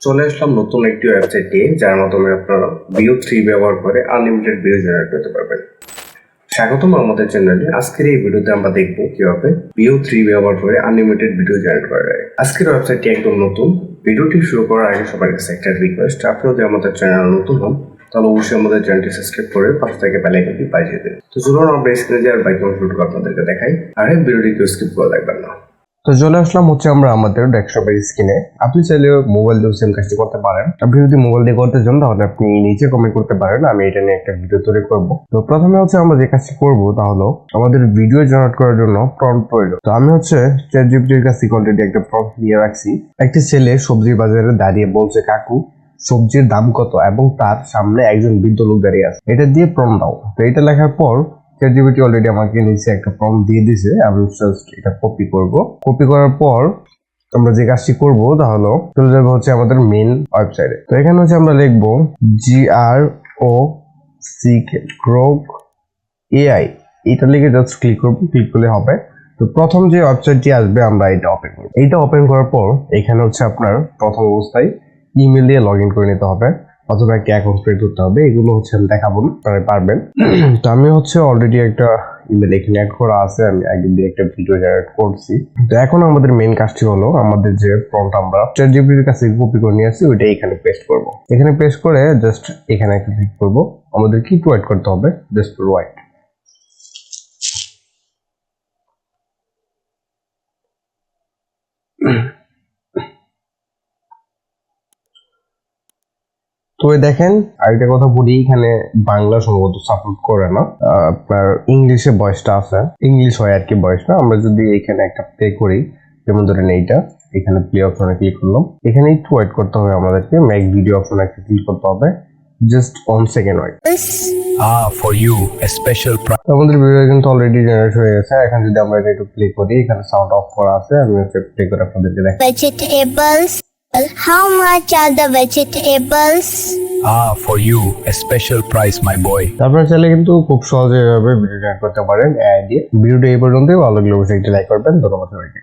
চলে আসলাম নতুন একটি ওয়েবসাইট নিয়ে, যার মাধ্যমে আপনারা VO3 ব্যবহার করে আনলিমিটেড ভিডিও জেনারেট করতে পারবেন। স্বাগতম আমাদের চ্যানেলে। আজকের এই ভিডিওতে আমরা দেখব কিভাবে VO3 ব্যবহার করে আনলিমিটেড ভিডিও জেনারেট করা যায়। আজকের ওয়েবসাইটটি একদম নতুন। ভিডিওটি শুরু করার আগে সবার কাছে একটা রিকোয়েস্ট, আপনি যদি আমাদের চ্যানেল নতুন হন তাহলে অবশ্যই আমাদের চ্যানেলটি সাবস্ক্রাইব করে পাশে থেকে বেল আইকনটি বাজিয়ে দিন। তো চলুন আমরা স্ক্রিনে যাওয়ার বাইক শুরু আপনাদেরকে দেখাই, আর এই ভিডিওটি কেউ স্কিপ করে দেখবেন না। তো চলে আসলাম আমরা আমাদের ডেস্কটপের স্ক্রিনে। আপনি চাইলে মোবাইল দিয়ে সেম কাজটি করতে পারেন। আপনি যদি মোবাইল দিয়ে করতে চান তাহলে আপনি নিচে কমেন্ট করতে পারেন, আমি এটা নিয়ে একটা ভিডিও তৈরি করব। তো প্রথমে আমরা যে কাজটি করব তা হলো আমাদের ভিডিও জেনারেট করার জন্য প্রম্পট প্রয়োজন। তো আমি চ্যাটজিপিটির কাছে অলরেডি একটা প্রম্পট নিয়ে রাখছি। একটি ছেলে সবজি বাজারে দাঁড়িয়ে বলছে, কাকু সবজির দাম কত, এবং তার সামনে একজন বৃদ্ধ লোক দাঁড়িয়ে আছে, এটা দিয়ে প্রম্পট দাও। তো এটা লেখার পর চ্যাটজিপিটি অলরেডি আমাকে নিচে একটা প্রম্পট দিয়ে দিয়েছে। আমি জাস্ট এটা কপি করব। কপি করার পর আমরা যে কাজটি করব তা হলো চলে যাবো আমাদের মেইন ওয়েবসাইটে। তো এখানে আমরা লিখবো GROK AI, এটা লিখে জাস্ট ক্লিক করবো। ক্লিক করলে হবে। তো প্রথম যে ওয়েবসাইটটি আসবে আমরা এটা ওপেন করব। এইটা ওপেন করার পর এখানে আপনার প্রথম অবস্থায় ইমেল দিয়ে লগ ইন করে নিতে হবে, অথবা একটা অ্যাকাউন্ট ক্রিয়েট করতে হবে। এগুলো আমি দেখাবো না, আপনারা পারবেন। তো আমি অলরেডি একটা ইমেল এখানে অ্যাড করা আছে, আমি আগে দিয়ে একটা ভিডিও জেনারেট করছি। তো এখন আমাদের মেইন কাজটি হলো আমাদের যে প্রম্পট আমরা চ্যাটজিপিটির কাছে কপি করে নিয়ে আসছি ওইটা এখানে পেস্ট করব। এখানে পেস্ট করে জাস্ট এখানে একটা ক্লিক করব। আমাদের কি ওয়েট করতে হবে, জাস্ট ওয়েট। তো দেখেন, আরেকটা কথা বলি, এখানে বাংলা সম্ভবত সাপোর্ট করে না, আপনার ইংলিশে ভয়েসটা আছে, ইংলিশ হয় আর কি ভয়েসটা। আমরা যদি এখানে একটা প্লে করি, যেমন ধরেন এইটা, এখানে প্লে অপশনে ক্লিক করলাম। এখানে একটু ওয়েট করতে হবে, আমাদেরকে মেক ভিডিও অপশনে একটা ক্লিক করতে হবে, just 1 second wait. For you a special price. আমাদের ভিডিও কিন্তু অলরেডি জেনারেট হয়ে গেছে। এখন যদি আমরা এটা একটু প্লে করি, এখানে সাউন্ড অফ করা আছে, আমি প্লে করে আপনাদেরকে দেখাই। Vegetables. How much are the vegetables? For you a special price, my boy. আপনারা চাইলে কিন্তু খুব সহজে এভাবে ভিডিও জেনারেট করতে পারেন এআই দিয়ে। ভিডিওটা এই পর্যন্তই। ভালো লাগলে অবশ্যই একটা লাইক করবেন। ধন্যবাদ সবাইকে।